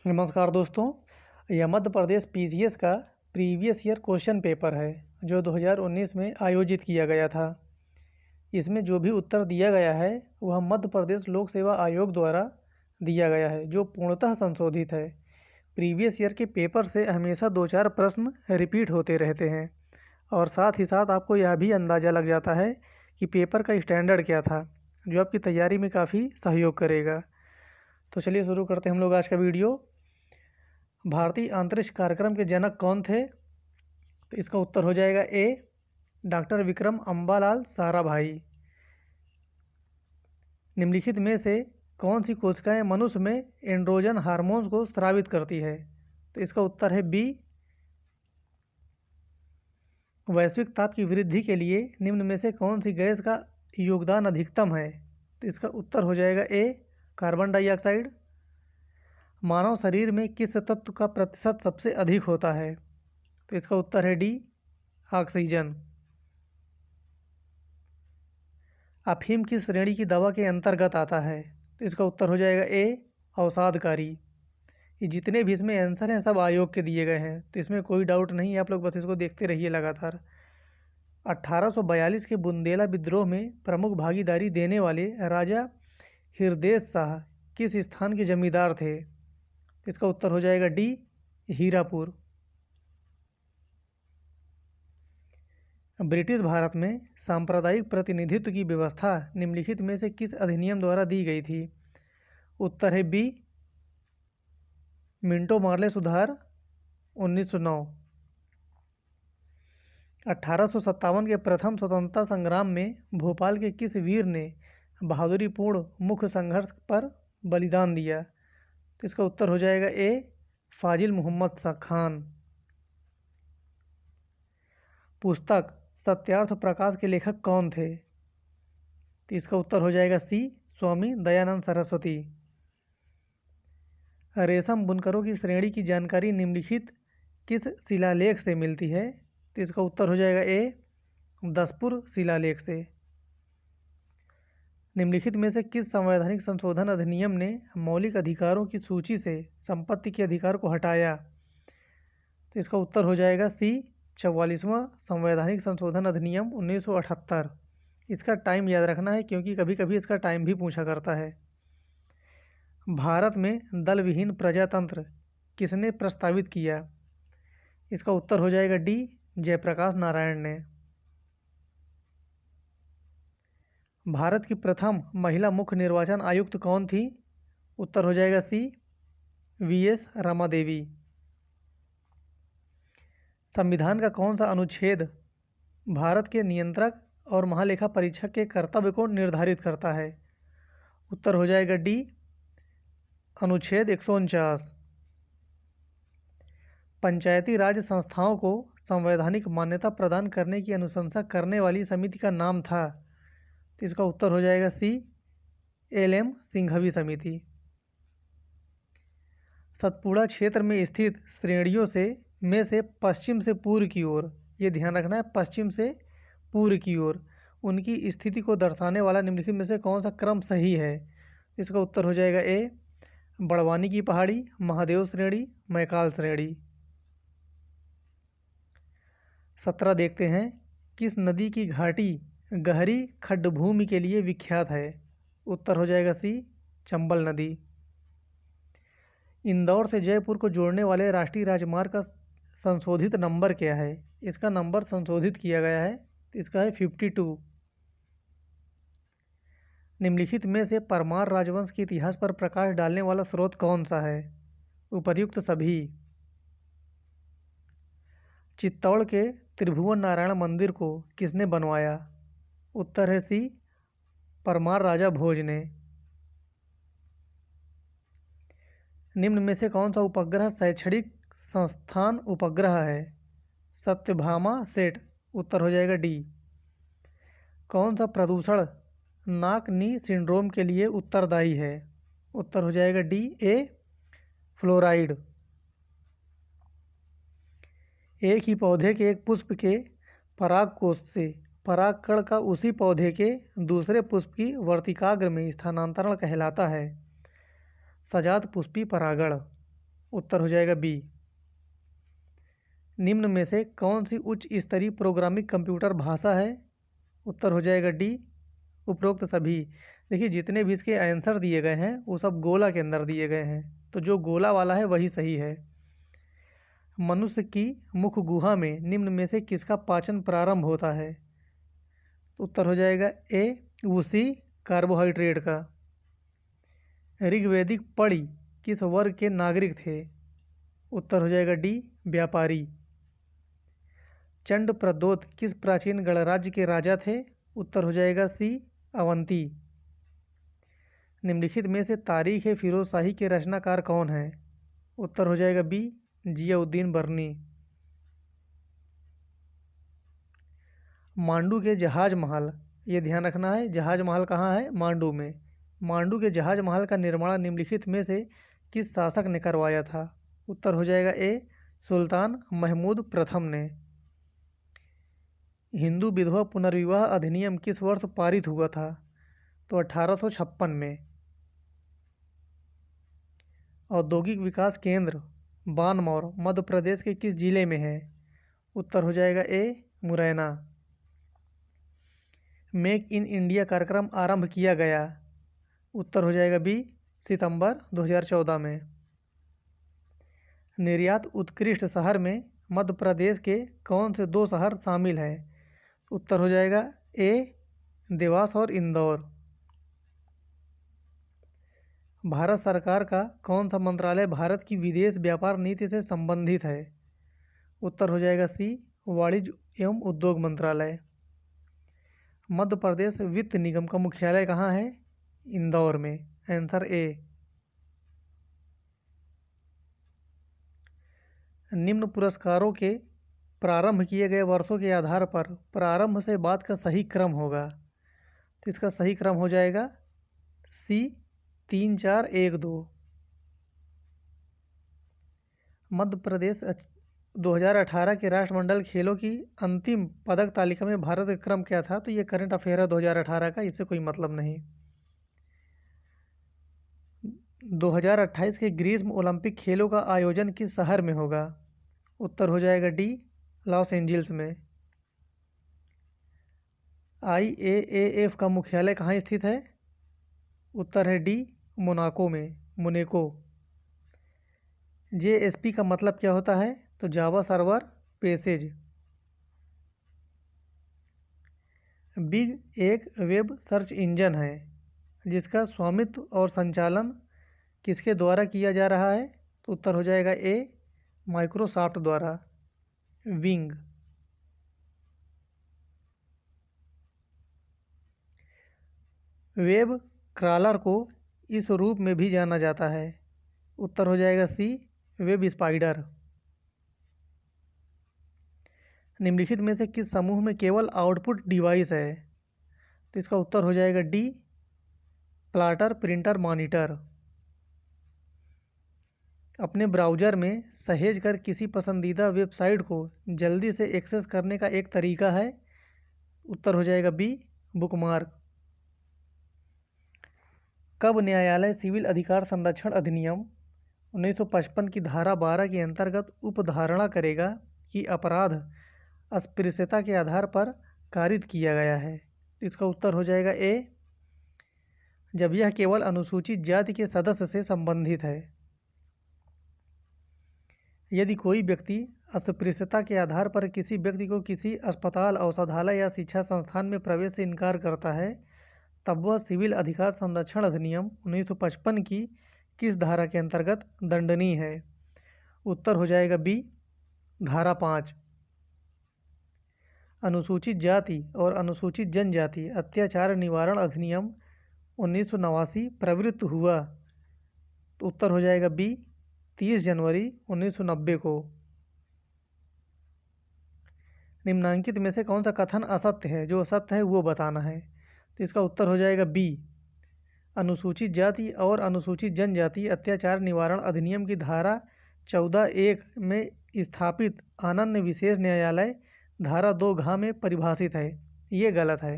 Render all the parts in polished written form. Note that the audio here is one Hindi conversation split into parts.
नमस्कार दोस्तों। यह मध्य प्रदेश पीसीएस का प्रीवियस ईयर क्वेश्चन पेपर है जो 2019 में आयोजित किया गया था। इसमें जो भी उत्तर दिया गया है वह मध्य प्रदेश लोक सेवा आयोग द्वारा दिया गया है जो पूर्णतः संशोधित है। प्रीवियस ईयर के पेपर से हमेशा 2-4 प्रश्न रिपीट होते रहते हैं और साथ ही साथ आपको यह भी अंदाज़ा लग जाता है कि पेपर का स्टैंडर्ड क्या था, जो आपकी तैयारी में काफ़ी सहयोग करेगा। तो चलिए शुरू करते हैं हम लोग आज का वीडियो। भारतीय अंतरिक्ष कार्यक्रम के जनक कौन थे? तो इसका उत्तर हो जाएगा ए, डॉक्टर विक्रम अम्बालाल साराभाई। निम्नलिखित में से कौन सी कोशिकाएं मनुष्य में एंड्रोजन हार्मोन्स को स्रावित करती है? तो इसका उत्तर है बी, वैश्विक ताप की वृद्धि के लिए निम्न में से कौन सी गैस का योगदान अधिकतम है? तो इसका उत्तर हो जाएगा ए, कार्बन डाइऑक्साइड। मानव शरीर में किस तत्व का प्रतिशत सबसे अधिक होता है? तो इसका उत्तर है डी, ऑक्सीजन। अफीम किस श्रेणी की दवा के अंतर्गत आता है? तो इसका उत्तर हो जाएगा ए, अवसादकारी। ये जितने भी इसमें आंसर हैं सब आयोग के दिए गए हैं, तो इसमें कोई डाउट नहीं है, आप लोग बस इसको देखते रहिए लगातार। 1842 के बुंदेला विद्रोह में प्रमुख भागीदारी देने वाले राजा हृदय शाह किस स्थान के जमींदार थे? इसका उत्तर हो जाएगा डी, हीरापुर। ब्रिटिश भारत में सांप्रदायिक प्रतिनिधित्व की व्यवस्था निम्नलिखित में से किस अधिनियम द्वारा दी गई थी? उत्तर है बी, मिंटो मार्ले सुधार 1909। 1857 के प्रथम स्वतंत्रता संग्राम में भोपाल के किस वीर ने बहादुरीपूर्ण मुख्य संघर्ष पर बलिदान दिया? तो इसका उत्तर हो जाएगा ए, फाजिल मोहम्मद शाह खान। पुस्तक सत्यार्थ प्रकाश के लेखक कौन थे? तो इसका उत्तर हो जाएगा सी, स्वामी दयानंद सरस्वती। रेशम बुनकरों की श्रेणी की जानकारी निम्नलिखित किस शिलालेख से मिलती है? तो इसका उत्तर हो जाएगा ए, दसपुर शिलालेख से। निम्नलिखित में से किस संवैधानिक संशोधन अधिनियम ने मौलिक अधिकारों की सूची से संपत्ति के अधिकार को हटाया? तो इसका उत्तर हो जाएगा सी, 44वां संवैधानिक संशोधन अधिनियम 1978। इसका टाइम याद रखना है क्योंकि कभी कभी इसका टाइम भी पूछा करता है। भारत में दल विहीन प्रजातंत्र किसने प्रस्तावित किया? इसका उत्तर हो जाएगा डी, जयप्रकाश नारायण ने। भारत की प्रथम महिला मुख्य निर्वाचन आयुक्त कौन थी? उत्तर हो जाएगा सी, वीएस रमादेवी। संविधान का कौन सा अनुच्छेद भारत के नियंत्रक और महालेखा परीक्षक के कर्तव्य को निर्धारित करता है? उत्तर हो जाएगा डी, अनुच्छेद 149। पंचायती राज संस्थाओं को संवैधानिक मान्यता प्रदान करने की अनुशंसा करने वाली समिति का नाम था? तो इसका उत्तर हो जाएगा सी, एल.एम. सिंघवी समिति। सतपुड़ा क्षेत्र में स्थित श्रेणियों में से पश्चिम से पूर्व की ओर, ये ध्यान रखना है, पश्चिम से पूर्व की ओर उनकी स्थिति को दर्शाने वाला निम्नलिखित में से कौन सा क्रम सही है? इसका उत्तर हो जाएगा ए, बड़वानी की पहाड़ी, महादेव श्रेणी, मैकाल श्रेणी। 17 देखते हैं, किस नदी की घाटी गहरी खड्डभूमि के लिए विख्यात है? उत्तर हो जाएगा सी, चंबल नदी। इंदौर से जयपुर को जोड़ने वाले राष्ट्रीय राजमार्ग का संशोधित नंबर क्या है? इसका नंबर संशोधित किया गया है, इसका है 52। निम्नलिखित में से परमार राजवंश के इतिहास पर प्रकाश डालने वाला स्रोत कौन सा है? उपर्युक्त सभी। चित्तौड़ के त्रिभुवन नारायण मंदिर को किसने बनवाया? उत्तर है सी, परमार राजा भोज ने। निम्न में से कौन सा उपग्रह शैक्षणिक संस्थान उपग्रह है? सत्यभामा सेट। उत्तर हो जाएगा डी। कौन सा प्रदूषण नाक नी सिंड्रोम के लिए उत्तरदायी है? उत्तर हो जाएगा डी, ए, फ्लोराइड। एक ही पौधे के एक पुष्प के परागकोश से परागकण का उसी पौधे के दूसरे पुष्प की वर्तिकाग्र में स्थानांतरण कहलाता है सजात पुष्पी परागण। उत्तर हो जाएगा बी। निम्न में से कौन सी उच्च स्तरीय प्रोग्रामिंग कंप्यूटर भाषा है? उत्तर हो जाएगा डी, उपरोक्त सभी। देखिए जितने भी इसके आंसर दिए गए हैं वो सब गोला के अंदर दिए गए हैं, तो जो गोला वाला है वही सही है। मनुष्य की मुख गुहा में निम्न में से किसका पाचन प्रारंभ होता है? तो उत्तर हो जाएगा ए, उसी कार्बोहाइड्रेट का। ऋग्वेदिक पढ़ी किस वर्ग के नागरिक थे? उत्तर हो जाएगा डी, व्यापारी। चंड प्रद्योत किस प्राचीन गणराज्य के राजा थे? उत्तर हो जाएगा सी, अवंती। निम्नलिखित में से तारीख फिरोज शाही के रचनाकार कौन है? उत्तर हो जाएगा बी, जियाउद्दीन बर्नी। मांडू के जहाज महल, ये ध्यान रखना है, जहाज महल कहाँ है? मांडू में। मांडू के जहाज महल का निर्माण निम्नलिखित में से किस शासक ने करवाया था? उत्तर हो जाएगा ए, सुल्तान महमूद प्रथम ने। हिंदू विधवा पुनर्विवाह अधिनियम किस वर्ष पारित हुआ था? तो 1856 में। औद्योगिक विकास केंद्र बानमौर मध्य प्रदेश के किस जिले में है? उत्तर हो जाएगा ए, मुरैना। मेक इन इंडिया कार्यक्रम आरंभ किया गया? उत्तर हो जाएगा बी, सितंबर 2014 में। निर्यात उत्कृष्ट शहर में मध्य प्रदेश के कौन से दो शहर शामिल हैं? उत्तर हो जाएगा ए, देवास और इंदौर। भारत सरकार का कौन सा मंत्रालय भारत की विदेश व्यापार नीति से संबंधित है? उत्तर हो जाएगा सी, वाणिज्य एवं उद्योग मंत्रालय। मध्य प्रदेश वित्त निगम का मुख्यालय कहाँ है? इंदौर में। Answer A. निम्न पुरस्कारों के प्रारंभ किए गए वर्षों के आधार पर प्रारंभ से बाद का सही क्रम होगा, तो इसका सही क्रम हो जाएगा सी, 3, 4, 1, 2। मध्य प्रदेश 2018 के राष्ट्रमंडल खेलों की अंतिम पदक तालिका में भारत का क्रम क्या था? तो ये करंट अफेयर है 2018 का, इससे कोई मतलब नहीं। 2028 के ग्रीष्म ओलंपिक खेलों का आयोजन किस शहर में होगा? उत्तर हो जाएगा डी, लॉस एंजल्स में। IAAF का मुख्यालय कहाँ स्थित है? उत्तर है डी, मोनाको में, मोनेको। JSP का मतलब क्या होता है? तो जावा सर्वर पैसेज। बिग एक वेब सर्च इंजन है जिसका स्वामित्व और संचालन किसके द्वारा किया जा रहा है? तो उत्तर हो जाएगा ए, माइक्रोसॉफ्ट द्वारा, विंग। वेब क्रॉलर को इस रूप में भी जाना जाता है? उत्तर हो जाएगा सी, वेब स्पाइडर। निम्नलिखित में से किस समूह में केवल आउटपुट डिवाइस है? तो इसका उत्तर हो जाएगा डी, प्लॉटर प्रिंटर मॉनिटर। अपने ब्राउज़र में सहेज कर किसी पसंदीदा वेबसाइट को जल्दी से एक्सेस करने का एक तरीका है? उत्तर हो जाएगा बी, बुकमार्क। कब न्यायालय सिविल अधिकार संरक्षण अधिनियम 1955 की धारा 12 के अंतर्गत उपधारणा करेगा कि अपराध अस्पृश्यता के आधार पर कारित किया गया है? तो इसका उत्तर हो जाएगा ए, जब यह केवल अनुसूचित जाति के सदस्य से संबंधित है। यदि कोई व्यक्ति अस्पृश्यता के आधार पर किसी व्यक्ति को किसी अस्पताल, औषधालय या शिक्षा संस्थान में प्रवेश से इनकार करता है, तब वह सिविल अधिकार संरक्षण अधिनियम 1955 की किस धारा के अंतर्गत दंडनीय है? उत्तर हो जाएगा बी, धारा 5। अनुसूचित जाति और अनुसूचित जनजाति अत्याचार निवारण अधिनियम 1989 प्रवृत्त हुआ? तो उत्तर हो जाएगा बी, 30 जनवरी 1990 को। निम्नांकित में से कौन सा कथन असत्य है? जो असत्य है वो बताना है। तो इसका उत्तर हो जाएगा बी, अनुसूचित जाति और अनुसूचित जनजाति अत्याचार निवारण अधिनियम की धारा 14(1) में स्थापित अनन्य विशेष न्यायालय धारा 2(घ) में परिभाषित है। ये गलत है।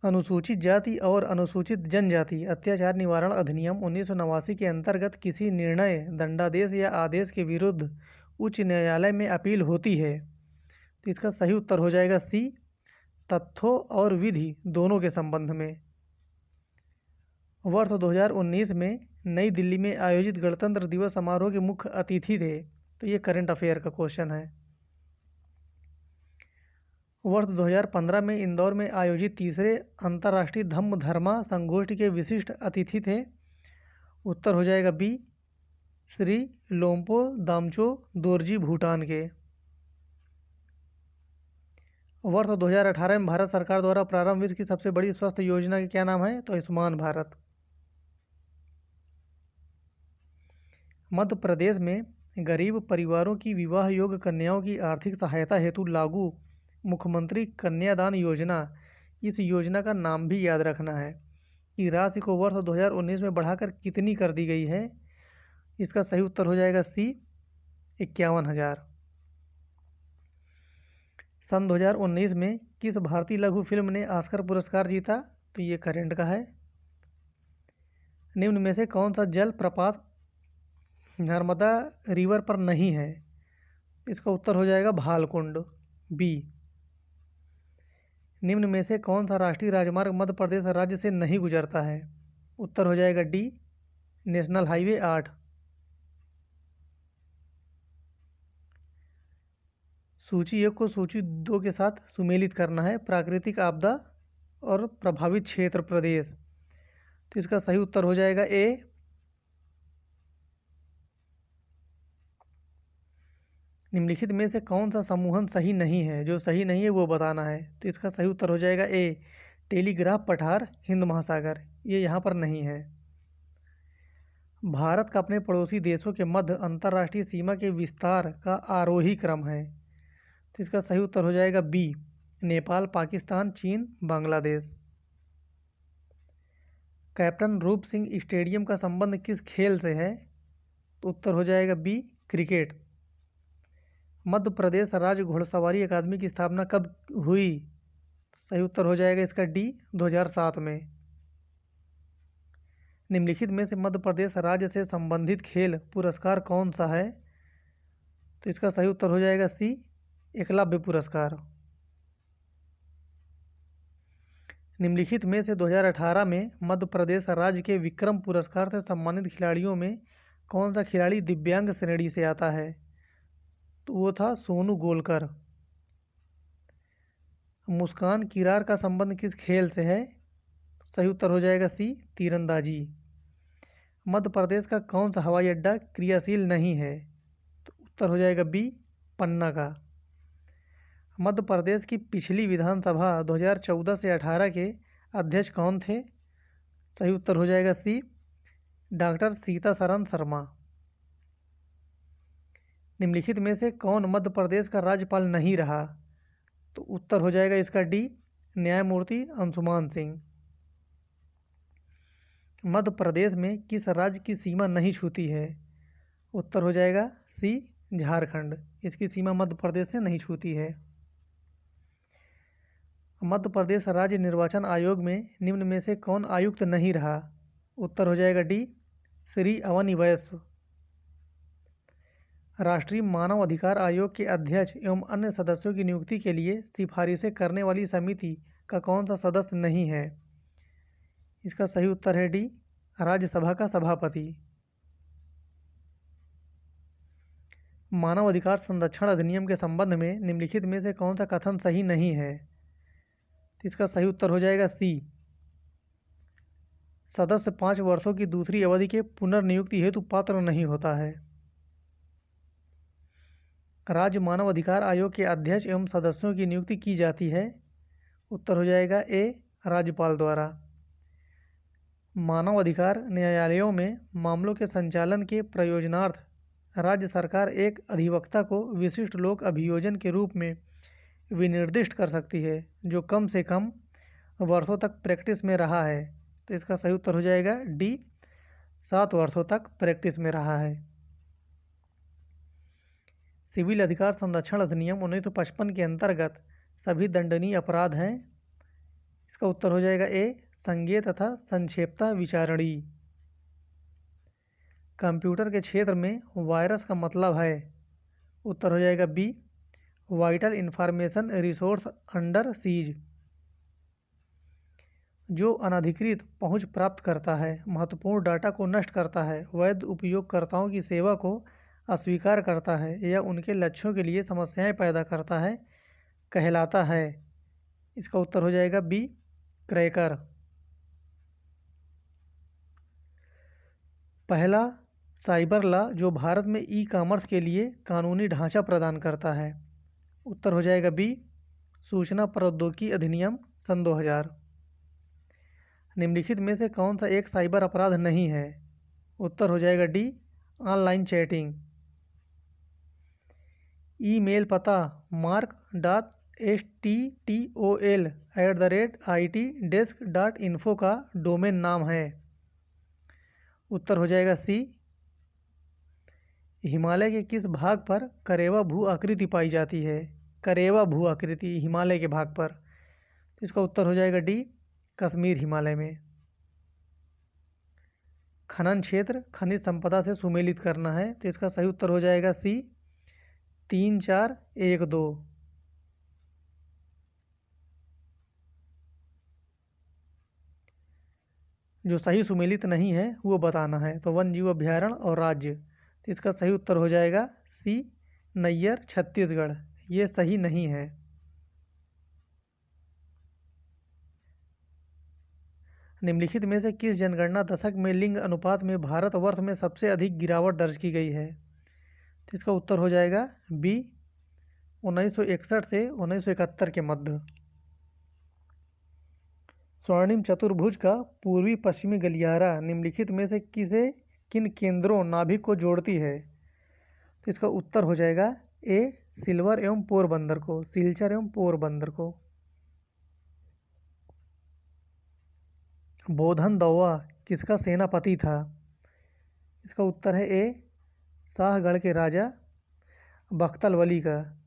अनुसूचित जाति और अनुसूचित जनजाति अत्याचार निवारण अधिनियम 1989 के अंतर्गत किसी निर्णय, दंडादेश या आदेश के विरुद्ध उच्च न्यायालय में अपील होती है। तो इसका सही उत्तर हो जाएगा सी, तथ्यों और विधि दोनों के संबंध में। वर्ष 2019 में नई दिल्ली में आयोजित गणतंत्र दिवस समारोह के मुख्य अतिथि थे। तो ये करंट अफेयर का क्वेश्चन है। वर्ष 2015 में इंदौर में आयोजित तीसरे अंतर्राष्ट्रीय धम्म धर्मा संगोष्ठी के विशिष्ट अतिथि थे। उत्तर हो जाएगा बी, श्री लोम्पो दामचो दोरजी भूटान के। वर्ष 2018 में भारत सरकार द्वारा प्रारंभ विश्व की सबसे बड़ी स्वास्थ्य योजना के क्या नाम है? तो आयुष्मान भारत। मध्य प्रदेश में गरीब परिवारों की विवाह योग्य कन्याओं की आर्थिक सहायता हेतु लागू मुख्यमंत्री कन्यादान योजना, इस योजना का नाम भी याद रखना है कि राशि को वर्ष 2019 में बढ़ाकर कितनी कर दी गई है। इसका सही उत्तर हो जाएगा सी, 51,000। सन 2019 में किस भारतीय लघु फिल्म ने ऑस्कर पुरस्कार जीता? तो ये करंट का है। निम्न में से कौन सा जल प्रपात नर्मदा रिवर पर नहीं है? इसका उत्तर हो जाएगा भालकुंड, बी। निम्न में से कौन सा राष्ट्रीय राजमार्ग मध्य प्रदेश राज्य से नहीं गुजरता है? उत्तर हो जाएगा डी, नेशनल हाईवे 8। सूची 1 को सूची 2 के साथ सुमेलित करना है। प्राकृतिक आपदा और प्रभावित क्षेत्र प्रदेश। तो इसका सही उत्तर हो जाएगा ए। निम्नलिखित में से कौन सा समूहन सही नहीं है? जो सही नहीं है वो बताना है। तो इसका सही उत्तर हो जाएगा ए, टेलीग्राफ पठार हिंद महासागर, ये यहाँ पर नहीं है। भारत का अपने पड़ोसी देशों के मध्य अंतर्राष्ट्रीय सीमा के विस्तार का आरोही क्रम है। तो इसका सही उत्तर हो जाएगा बी, नेपाल, पाकिस्तान, चीन, बांग्लादेश। कैप्टन रूप सिंह स्टेडियम का संबंध किस खेल से है? तो उत्तर हो जाएगा बी, क्रिकेट। मध्य प्रदेश राज्य घुड़सवारी अकादमी की स्थापना कब हुई? सही उत्तर हो जाएगा इसका डी, 2007 में। निम्नलिखित में से मध्य प्रदेश राज्य से संबंधित खेल पुरस्कार कौन सा है? तो इसका सही उत्तर हो जाएगा सी, एकलव्य पुरस्कार। निम्नलिखित में से 2018 में मध्य प्रदेश राज्य के विक्रम पुरस्कार से सम्मानित खिलाड़ियों में कौन सा खिलाड़ी दिव्यांग श्रेणी से आता है? तो वो था सोनू गोलकर। मुस्कान किरार का संबंध किस खेल से है? सही उत्तर हो जाएगा सी, तीरंदाजी। मध्य प्रदेश का कौन सा हवाई अड्डा क्रियाशील नहीं है? तो उत्तर हो जाएगा बी, पन्ना का। मध्य प्रदेश की पिछली विधानसभा 2014 से 18 के अध्यक्ष कौन थे? सही उत्तर हो जाएगा सी, डॉक्टर सीतासरन शर्मा। निम्नलिखित में से कौन मध्य प्रदेश का राज्यपाल नहीं रहा? तो उत्तर हो जाएगा इसका डी, न्यायमूर्ति अंशुमान सिंह। मध्य प्रदेश में किस राज्य की सीमा नहीं छूती है? उत्तर हो जाएगा सी, झारखंड। इसकी सीमा मध्य प्रदेश से नहीं छूती है। मध्य प्रदेश राज्य निर्वाचन आयोग में निम्न में से कौन आयुक्त नहीं रहा? उत्तर हो जाएगा डी, श्री अवनी वैश्य। राष्ट्रीय मानव अधिकार आयोग के अध्यक्ष एवं अन्य सदस्यों की नियुक्ति के लिए सिफारिशें करने वाली समिति का कौन सा सदस्य नहीं है? इसका सही उत्तर है डी, राज्यसभा का सभापति। मानव अधिकार संरक्षण अधिनियम के संबंध में निम्नलिखित में से कौन सा कथन सही नहीं है? तो इसका सही उत्तर हो जाएगा सी, सदस्य 5 वर्षों की दूसरी अवधि के पुनर्नियुक्ति हेतु पात्र नहीं होता है। राज्य मानव अधिकार आयोग के अध्यक्ष एवं सदस्यों की नियुक्ति की जाती है। उत्तर हो जाएगा ए, राज्यपाल द्वारा। मानव अधिकार न्यायालयों में मामलों के संचालन के प्रयोजनार्थ राज्य सरकार एक अधिवक्ता को विशिष्ट लोक अभियोजन के रूप में विनिर्दिष्ट कर सकती है जो कम से कम वर्षों तक प्रैक्टिस में रहा है। तो इसका सही उत्तर हो जाएगा डी, 7 वर्षों तक प्रैक्टिस में रहा है। सिविल अधिकार संरक्षण अधिनियम 1955 के अंतर्गत सभी दंडनीय अपराध हैं। इसका उत्तर हो जाएगा ए संज्ञेय तथा संक्षेपता विचारणी। कंप्यूटर के क्षेत्र में वायरस का मतलब है, उत्तर हो जाएगा be vital information resource under seize. जो अनधिकृत पहुंच प्राप्त करता है, महत्वपूर्ण डाटा को नष्ट करता है, वैध उपयोगकर्ताओं की सेवा को अस्वीकार करता है या उनके लक्ष्यों के लिए समस्याएं पैदा करता है, कहलाता है। इसका उत्तर हो जाएगा बी क्रैकर। पहला साइबर लॉ जो भारत में ई कॉमर्स के लिए कानूनी ढांचा प्रदान करता है, उत्तर हो जाएगा बी सूचना प्रौद्योगिकी अधिनियम सन 2000। निम्नलिखित में से कौन सा एक साइबर अपराध नहीं है, उत्तर हो जाएगा डी ऑनलाइन चैटिंग। ईमेल पता mark.stol@itdesk.info का डोमेन नाम है, उत्तर हो जाएगा सी। हिमालय के किस भाग पर करेवा भू आकृति पाई जाती है, करेवा भू आकृति हिमालय के भाग पर, इसका उत्तर हो जाएगा डी कश्मीर हिमालय में। खनन क्षेत्र खनिज संपदा से सुमेलित करना है, तो इसका सही उत्तर हो जाएगा सी 3 4 1 2। जो सही सुमेलित नहीं है वो बताना है, तो वन जीव अभ्यारण्य और राज्य, तो इसका सही उत्तर हो जाएगा सी नैयर छत्तीसगढ़, ये सही नहीं है। निम्नलिखित में से किस जनगणना दशक में लिंग अनुपात में भारतवर्ष में सबसे अधिक गिरावट दर्ज की गई है, तो इसका उत्तर हो जाएगा बी 1961 से 1971 के मध्य। स्वर्णिम चतुर्भुज का पूर्वी पश्चिमी गलियारा निम्नलिखित में से किन केंद्रों नाभिक को जोड़ती है, तो इसका उत्तर हो जाएगा ए सिल्वर एवं पोरबंदर को, सिलचर एवं पोरबंदर को। बोधन दौवा किसका सेनापति था, इसका उत्तर है ए शाहगढ़ के राजा बख्तल वली का।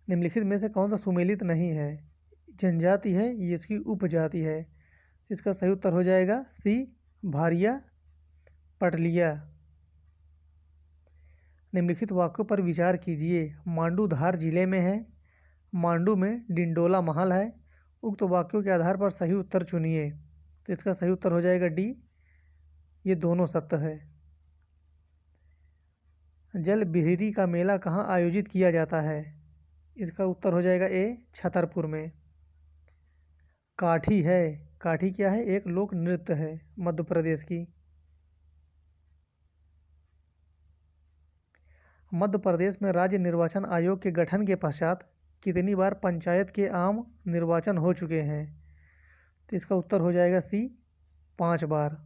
निम्नलिखित में से कौन सा सुमेलित नहीं है, जनजाति है ये इसकी उपजाति है, इसका सही उत्तर हो जाएगा सी भारिया पटलिया। निम्नलिखित वाक्यों पर विचार कीजिए। मांडू धार जिले में है, मांडू में डिंडोला महल है, उक्त वाक्यों के आधार पर सही उत्तर चुनिए, तो इसका सही उत्तर हो जाएगा डी ये दोनों सत्य है। जल बिहरी का मेला कहाँ आयोजित किया जाता है, इसका उत्तर हो जाएगा ए छतरपुर में। काठी है, काठी क्या है, एक लोक नृत्य है मध्य प्रदेश की। मध्य प्रदेश में राज्य निर्वाचन आयोग के गठन के पश्चात कितनी बार पंचायत के आम निर्वाचन हो चुके हैं, तो इसका उत्तर हो जाएगा सी 5 बार।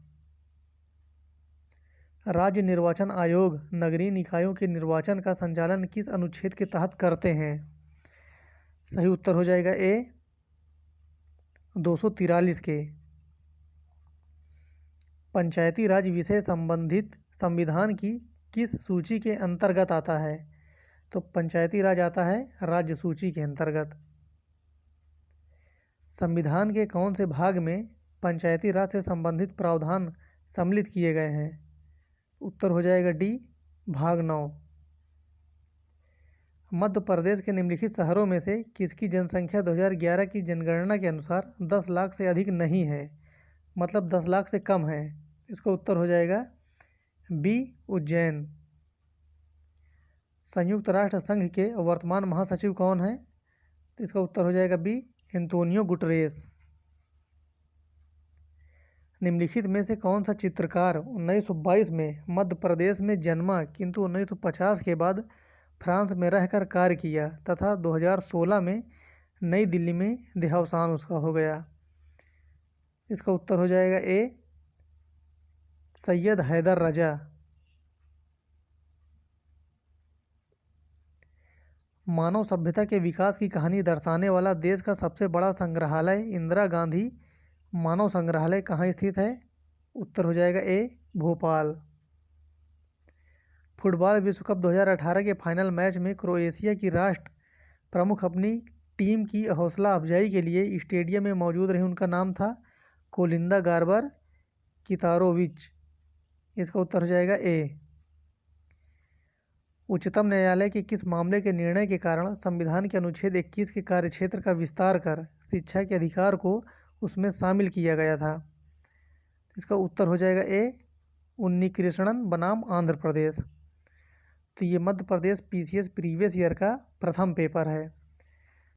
राज्य निर्वाचन आयोग नगरीय निकायों के निर्वाचन का संचालन किस अनुच्छेद के तहत करते हैं, सही उत्तर हो जाएगा ए 243 के। पंचायती राज विषय संबंधित संविधान की किस सूची के अंतर्गत आता है, तो पंचायती राज आता है राज्य सूची के अंतर्गत। संविधान के कौन से भाग में पंचायती राज से संबंधित प्रावधान सम्मिलित किए गए हैं, उत्तर हो जाएगा डी भाग 9। मध्य प्रदेश के निम्नलिखित शहरों में से किसकी जनसंख्या 2011 की जनगणना के अनुसार 10 लाख से अधिक नहीं है, मतलब 10 लाख से कम है, इसका उत्तर हो जाएगा बी उज्जैन। संयुक्त राष्ट्र संघ के वर्तमान महासचिव कौन है, तो इसका उत्तर हो जाएगा बी एंटोनियो गुटरेस। निम्नलिखित में से कौन सा चित्रकार 1922 में मध्य प्रदेश में जन्मा किंतु 1950 के बाद फ्रांस में रहकर कार्य किया तथा 2016 में नई दिल्ली में देहावसान उसका हो गया, इसका उत्तर हो जाएगा ए सैयद हैदर रजा। मानव सभ्यता के विकास की कहानी दर्शाने वाला देश का सबसे बड़ा संग्रहालय इंदिरा गांधी मानव संग्रहालय कहाँ स्थित है, उत्तर हो जाएगा ए भोपाल। फुटबॉल विश्व कप 2018 के फाइनल मैच में क्रोएशिया की राष्ट्र प्रमुख अपनी टीम की हौसला अफजाई के लिए स्टेडियम में मौजूद रहे उनका नाम था कोलिंदा गार्बर कितारोविच। इसका उत्तर हो जाएगा ए। उच्चतम न्यायालय के किस मामले के निर्णय के कारण संविधान के अनुच्छेद 21 के कार्यक्षेत्र का विस्तार कर शिक्षा के अधिकार को उसमें शामिल किया गया था? इसका उत्तर हो जाएगा ए, उन्नीकृष्णन बनाम आंध्र प्रदेश। तो ये Madhya Pradesh PCS previous year का प्रथम पेपर है।